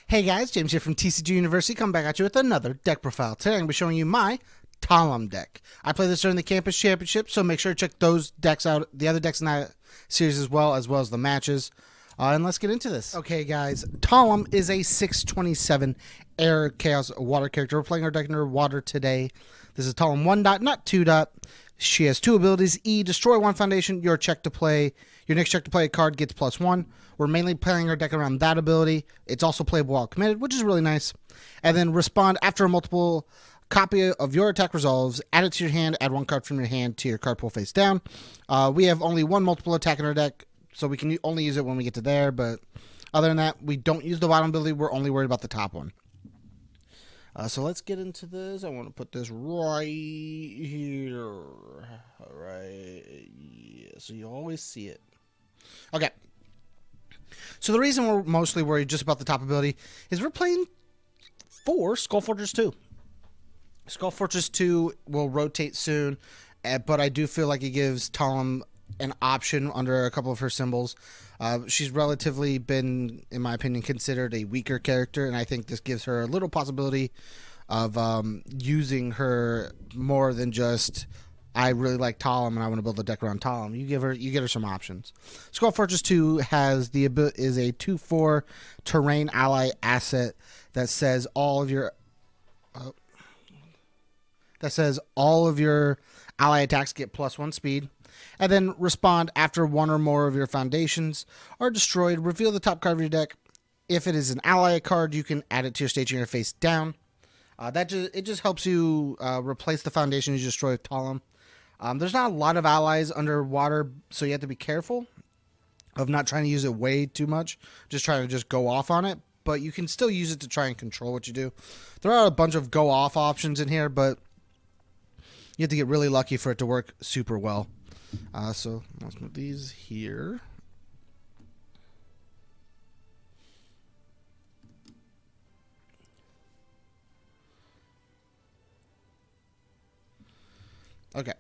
Hey guys, James here from TCG University, coming back at you with another deck profile. Today I'm going to be showing you my Talim deck. I play this during the Campus Championship, so make sure to check those decks out, the other decks in that series as well as the matches. And let's get into this. Okay guys, Talim is a 627 Air Chaos Water character. We're playing our deck under Water today. This is Talim 1 dot, not 2 dot. She has two abilities. E, destroy one foundation. Your next check to play a card gets +1. We're mainly playing our deck around that ability. It's also playable while committed, which is really nice. And then respond after a multiple copy of your attack resolves. Add it to your hand. Add one card from your hand to your card pool face down. We have only one multiple attack in our deck, so we can only use it when we get to there. But other than that, we don't use the bottom ability. We're only worried about the top one. So let's get into this. I want to put this right here. All right. Yeah, so you always see it. Okay. So the reason we're mostly worried just about the top ability is we're playing 4 Skull Fortress 2. Skull Fortress 2 will rotate soon, but I do feel like it gives Talim an option under a couple of her symbols. She's relatively been, in my opinion, considered a weaker character, and I think this gives her a little possibility of using her more than just, I really like Talim and I want to build a deck around Talim. You get her some options. Skull Fortress 2 is a 2/4 terrain ally asset that says all of your ally attacks get +1 speed. And then respond after one or more of your foundations are destroyed. Reveal the top card of your deck. If it is an ally card, you can add it to your staging area face down. It just helps you replace the foundation you destroy with Talim. There's not a lot of allies underwater, so you have to be careful of not trying to use it way too much. Just trying to go off on it. But you can still use it to try and control what you do. There are a bunch of go off options in here, but you have to get really lucky for it to work super well. So let's move these here. Okay.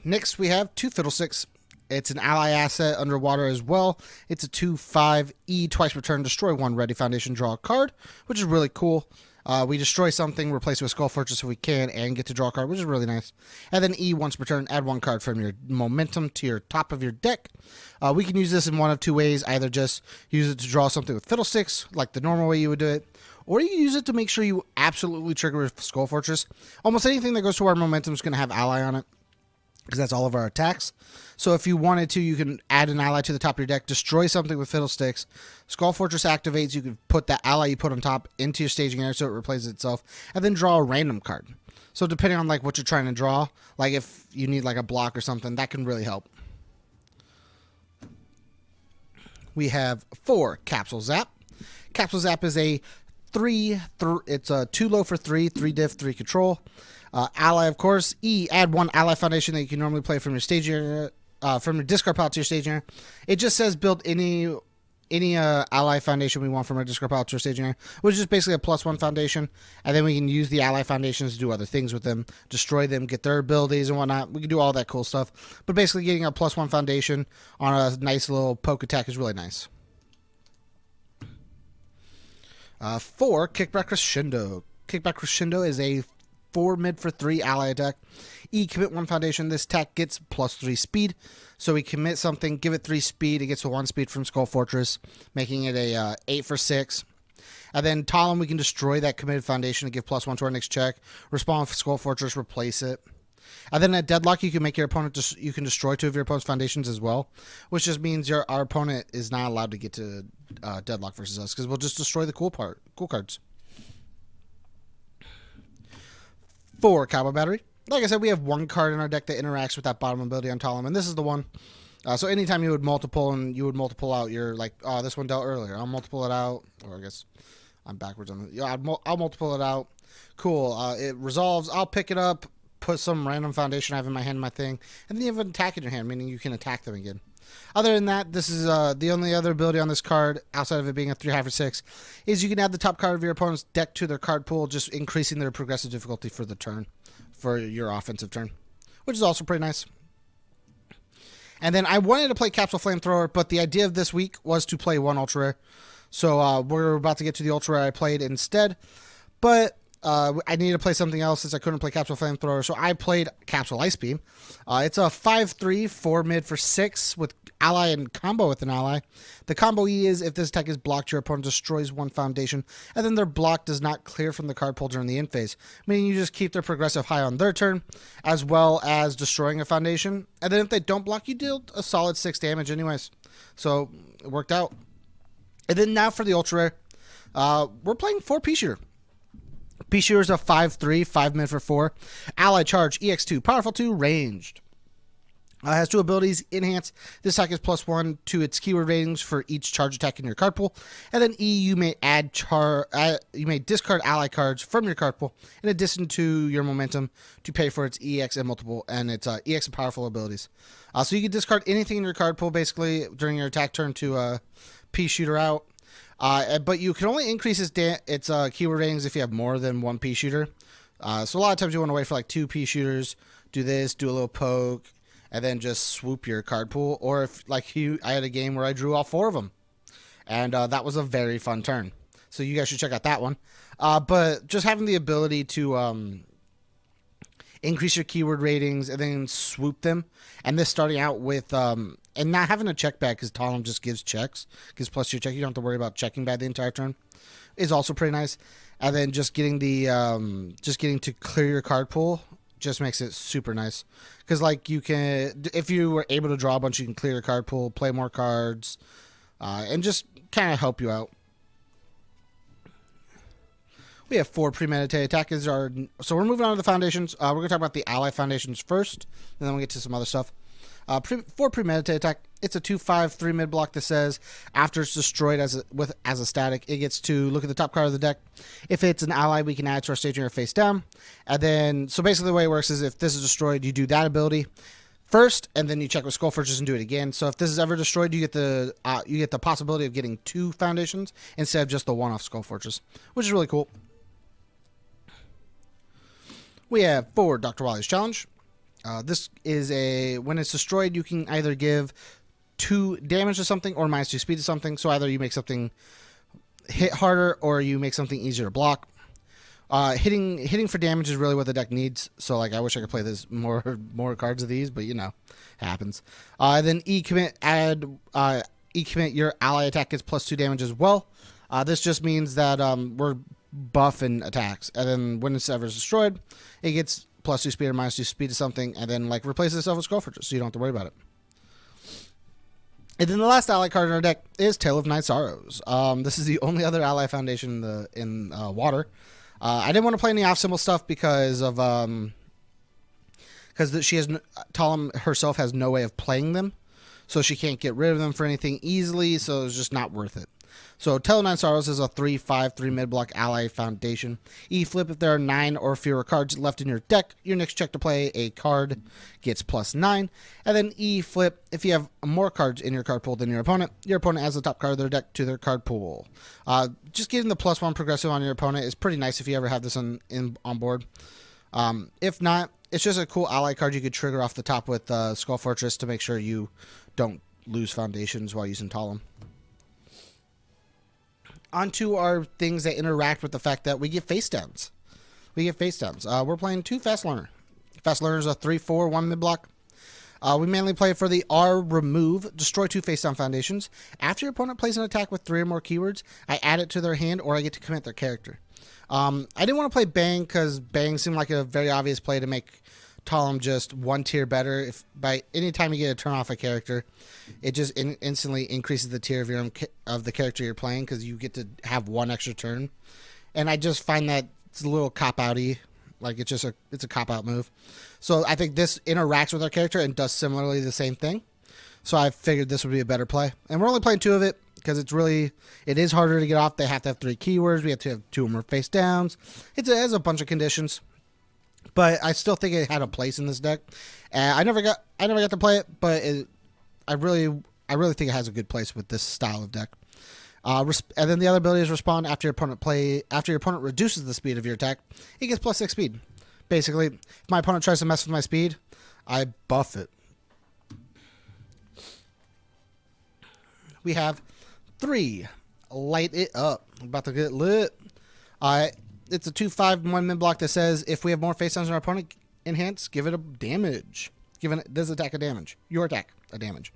Next we have 2 Fiddlesticks. It's an ally asset underwater as well. It's a 2/5 E, twice per turn, destroy one ready foundation, draw a card, which is really cool. We destroy something, replace it with Skull Fortress if we can, and get to draw a card, which is really nice. And then E, once per turn, add one card from your momentum to your top of your deck. We can use this in one of 2 ways. Either just use it to draw something with Fiddlesticks, like the normal way you would do it, or you use it to make sure you absolutely trigger with Skull Fortress. Almost anything that goes to our momentum is going to have ally on it, because that's all of our attacks. So if you wanted to, you can add an ally to the top of your deck, destroy something with Fiddlesticks. Skull Fortress activates, you can put that ally you put on top into your staging area so it replaces itself, and then draw a random card. So depending on what you're trying to draw, like if you need a block or something, that can really help. We have 4 Capsule Zap. Capsule Zap is a 2 low for 3 diff, 3 control. Ally, of course. E, add 1 ally foundation that you can normally play from your staging area, from your discard pile to your staging area. It just says build any ally foundation we want from our discard pile to our staging area, which is basically a +1 foundation, and then we can use the ally foundations to do other things with them, destroy them, get their abilities and whatnot. We can do all that cool stuff, but basically getting a +1 foundation on a nice little poke attack is really nice. 4 Kickback Crescendo. Kickback Crescendo is a 4 mid for 3 ally attack. E, commit 1 foundation. This attack gets +3 speed. So we commit something, give it 3 speed. It gets a 1 speed from Skull Fortress, making it a 8 for 6. And then Talim, we can destroy that committed foundation to give +1 to our next check. Respond with Skull Fortress, replace it. And then at Deadlock, you can make your opponent you can destroy 2 of your opponent's foundations as well, which just means our opponent is not allowed to get to Deadlock versus us, because we'll just destroy the cool cards. 4 Cowboy Battery. Like I said, we have 1 card in our deck that interacts with that bottom ability on Talim, and this is the one. So anytime you would multiple out your, this one dealt earlier, I'll multiple it out, or I guess I'm backwards on it. Yeah, I'll multiple it out. Cool. It resolves. I'll pick it up, put some random foundation I have in my hand, my thing, and then you have an attack in your hand, meaning you can attack them again. Other than that, this is the only other ability on this card, outside of it being a 3/5 or 6, is you can add the top card of your opponent's deck to their card pool, just increasing their progressive difficulty for the turn, for your offensive turn, which is also pretty nice. And then I wanted to play Capsule Flamethrower, but the idea of this week was to play 1 Ultra Rare. So we're about to get to the Ultra Rare I played instead. But I needed to play something else since I couldn't play Capsule Flamethrower, so I played Capsule Ice Beam. It's a 5/3, 4 mid for 6 with ally and combo with an ally. The combo E is if this attack is blocked, your opponent destroys one foundation, and then their block does not clear from the card pool during the end phase, meaning you just keep their progressive high on their turn, as well as destroying a foundation. And then if they don't block, you deal a solid 6 damage anyways. So it worked out. And then now for the Ultra Rare, we're playing 4 P-Shooter. P-Shooter is a 5/3, 5 mid for 4. Ally Charge, EX2, Powerful 2, Ranged. Has 2 abilities, Enhance. This attack is +1 to its keyword ratings for each charge attack in your card pool. And then E, you may discard ally cards from your card pool in addition to your momentum to pay for its EX and multiple and its EX and powerful abilities. So you can discard anything in your card pool basically during your attack turn to P-Shooter out. But you can only increase its keyword ratings if you have more than 1 P-Shooter. So a lot of times you want to wait for like 2 P-Shooters, do this, do a little poke, and then just swoop your card pool. Or if, like I had a game where I drew all 4 of them. And that was a very fun turn. So you guys should check out that one. But just having the ability to increase your keyword ratings and then swoop them. And this starting out with... and not having a check back because Talim just gives checks. Gives plus your check. You don't have to worry about checking back the entire turn. Is also pretty nice. And then just getting to clear your card pool just makes it super nice. Because like you can, if you were able to draw a bunch, you can clear your card pool, play more cards, and just kind of help you out. We have 4 premeditated attackers. So we're moving on to the foundations. We're going to talk about the ally foundations first, and then we'll get to some other stuff. 4 premeditated attack. It's a 2/5, 3 mid block that says after it's destroyed as a static, it gets to look at the top card of the deck. If it's an ally, we can add it to our stationary face down. And then, so basically the way it works is if this is destroyed, you do that ability first, and then you check with Skull Fortress and do it again. So if this is ever destroyed, you get the possibility of getting 2 foundations instead of just the one off Skull Fortress, which is really cool. We have 4 Dr. Wily's Challenge. This is when it's destroyed, you can either give 2 damage to something or -2 speed to something. So either you make something hit harder or you make something easier to block. Hitting for damage is really what the deck needs. So like I wish I could play this more cards of these, but you know, it happens. Then E commit your ally attack gets +2 damage as well. This just means that we're buffing attacks, and then when it's ever destroyed, it gets +2 speed or -2 speed to something, and then like replaces itself with Skull Fortress, so you don't have to worry about it. And then the last ally card in our deck is Tale of Nine Sorrows. This is the only other ally foundation in water. I didn't want to play any off symbol stuff because of Talim herself has no way of playing them, so she can't get rid of them for anything easily. So it's just not worth it. So Tale of Nine Sorrows is a 3/5, 3 mid block ally foundation. E flip if there are 9 or fewer cards left in your deck. Your next check to play a card gets +9. And then E flip if you have more cards in your card pool than your opponent. Your opponent adds the top card of their deck to their card pool. Just getting the +1 progressive on your opponent is pretty nice if you ever have this on board. If not, it's just a cool ally card you could trigger off the top with Skull Fortress to make sure you don't lose foundations while using Talim. Onto our things that interact with the fact that we get face downs. We're playing 2 Fast Learner. Fast Learner is a 3/4, 1 mid block. We mainly play for the R remove, destroy 2 face down foundations. After your opponent plays an attack with 3 or more keywords, I add it to their hand or I get to commit their character. I didn't want to play Bang because Bang seemed like a very obvious play to make Talim just 1 tier better. If by any time you get a turn off a character, it just instantly increases the tier of the character you're playing because you get to have 1 extra turn. And I just find that it's a little cop-outy. Like it's a cop-out move. So I think this interacts with our character and does similarly the same thing. So I figured this would be a better play. And we're only playing 2 of it because it is harder to get off. They have to have 3 keywords. We have to have 2 or more face downs. It has a bunch of conditions. But I still think it had a place in this deck. I never got to play it, but I really think it has a good place with this style of deck. And then the other ability is respond after your opponent reduces the speed of your attack. It gets +6 speed. Basically, if my opponent tries to mess with my speed, I buff it. We have 3 light it up. I'm about to get lit. It's a 2/5 1-min block that says if we have more face downs than our opponent, enhance, give it a damage. Giving it this attack a damage. Your attack a damage.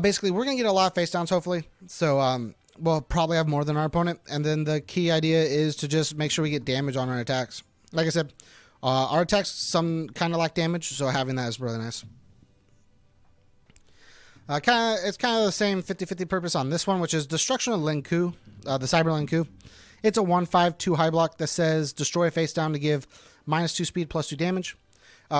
Basically, we're going to get a lot of face downs, hopefully. So, we'll probably have more than our opponent. And then the key idea is to just make sure we get damage on our attacks. Like I said, our attacks some kind of lack damage, so having that is really nice. It's kind of the same 50-50 purpose on this one, which is Destruction of Linku, the Cyber Linku. It's a 1/5 2 high block that says destroy a face down to give -2 speed +2 damage.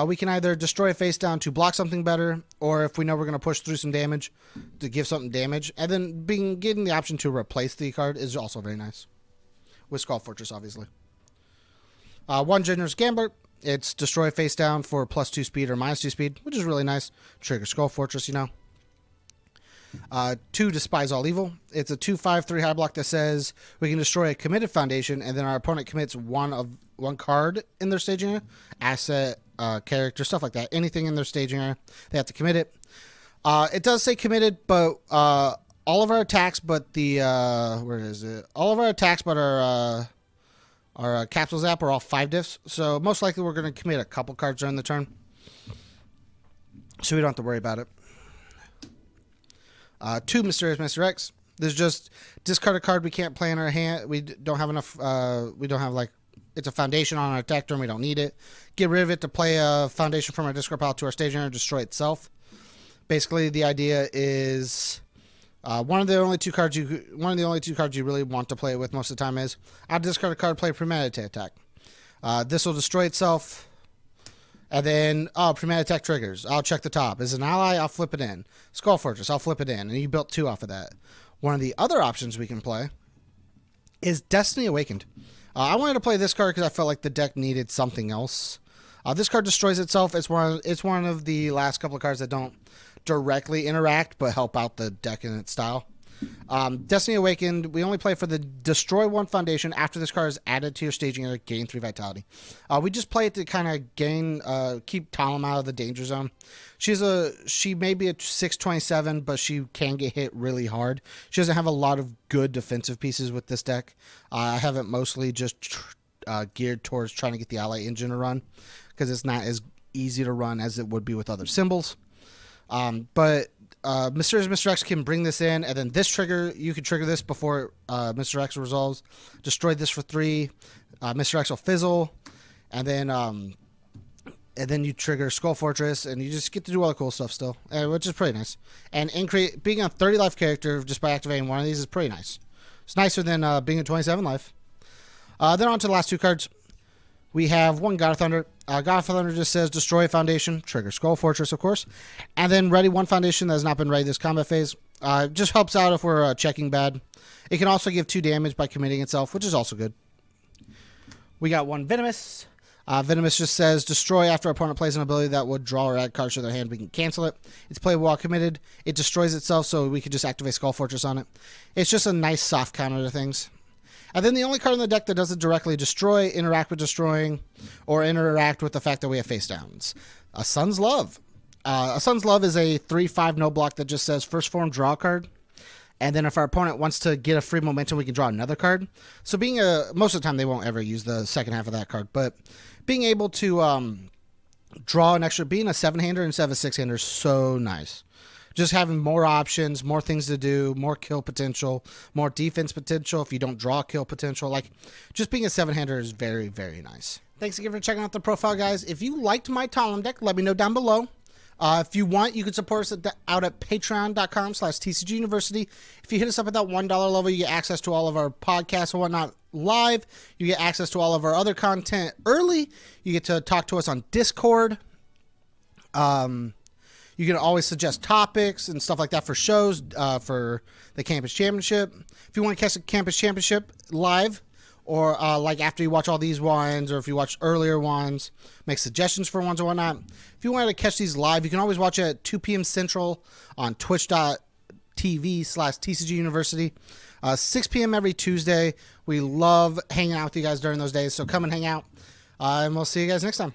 We can either destroy a face down to block something better, or if we know we're going to push through some damage, to give something damage. And then getting the option to replace the card is also very nice. With Skull Fortress, obviously. 1 Generous Gambler. It's destroy a face down for +2 speed or -2 speed, which is really nice. Trigger Skull Fortress, you know. 2 Despise All Evil. It's a 2/5 3 high block that says we can destroy a committed foundation, and then our opponent commits one card in their staging area, asset, character, stuff like that. Anything in their staging area, they have to commit it. It does say committed, but all of our attacks, but the where is it? All of our attacks, but our capsule zap are all 5 diffs. So most likely we're going to commit a couple cards during the turn, so we don't have to worry about it. 2 Mysterious Mr. X. There's just discard a card we can't play in our hand. We don't have enough. We don't have, like, it's a foundation on our attack turn. We don't need it. Get rid of it to play a foundation from our discard pile to our staging area, destroy itself. Basically, the idea is one of the only two cards you really want to play with most of the time is I'll discard a card, play a premeditate attack. This will destroy itself. And then, premeditate attack triggers. I'll check the top. As an ally, I'll flip it in. Skull Fortress, I'll flip it in. And you built 2 off of that. One of the other options we can play is Destiny Awakened. I wanted to play this card because I felt like the deck needed something else. This card destroys itself. It's one of the last couple of cards that don't directly interact, but help out the deck in its style. Destiny Awakened, we only play for the destroy 1 foundation. After this card is added to your staging area, gain 3 vitality. We just play it to kind of gain, keep Talim out of the danger zone. She may be a 627, but she can get hit really hard. She doesn't have a lot of good defensive pieces with this deck. I have it mostly just geared towards trying to get the ally engine to run, because it's not as easy to run as it would be with other symbols. But Mysterious Mr. X can bring this in, and then this trigger, you can trigger this before Mr. X resolves. Destroy this for 3. Mr. X will fizzle, and then you trigger Skull Fortress, and you just get to do all the cool stuff still, which is pretty nice. And being a 30 life character just by activating one of these is pretty nice. It's nicer than being a 27 life. Then on to the last 2 cards. We have 1 God of Thunder. God of Thunder just says destroy a foundation, trigger Skull Fortress, of course, and then ready 1 foundation that has not been ready this combat phase. Just helps out if we're checking bad. It can also give 2 damage by committing itself, which is also good. We got 1 Venomous. Venomous just says destroy after our opponent plays an ability that would draw or add cards to their hand. We can cancel it. It's playable while committed. It destroys itself, so we could just activate Skull Fortress on it. It's just a nice soft counter to things. And then the only card in the deck that doesn't directly destroy, interact with destroying, or interact with the fact that we have face downs. A Sun's Love. A Sun's Love is a 3/5 no block that just says first form, draw a card. And then if our opponent wants to get a free momentum, we can draw another card. So most of the time they won't ever use the second half of that card. But being able to draw an extra, being a 7-hander instead of a 6-hander is so nice. Just having more options, more things to do, more kill potential, more defense potential if you don't draw kill potential. Like, just being a 7-hander is very, very nice. Thanks again for checking out the profile, guys. If you liked my Talim deck, let me know down below. If you want, you can support us out at patreon.com/TCGUniversity. If you hit us up at that $1 level, you get access to all of our podcasts and whatnot live. You get access to all of our other content early. You get to talk to us on Discord. You can always suggest topics and stuff like that for shows, for the Campus Championship. If you want to catch the Campus Championship live, or like after you watch all these ones, or if you watch earlier ones, make suggestions for ones or whatnot. If you want to catch these live, you can always watch it at 2 p.m. Central on twitch.tv/TCGUniversity. 6 p.m. every Tuesday. We love hanging out with you guys during those days, so come and hang out, and we'll see you guys next time.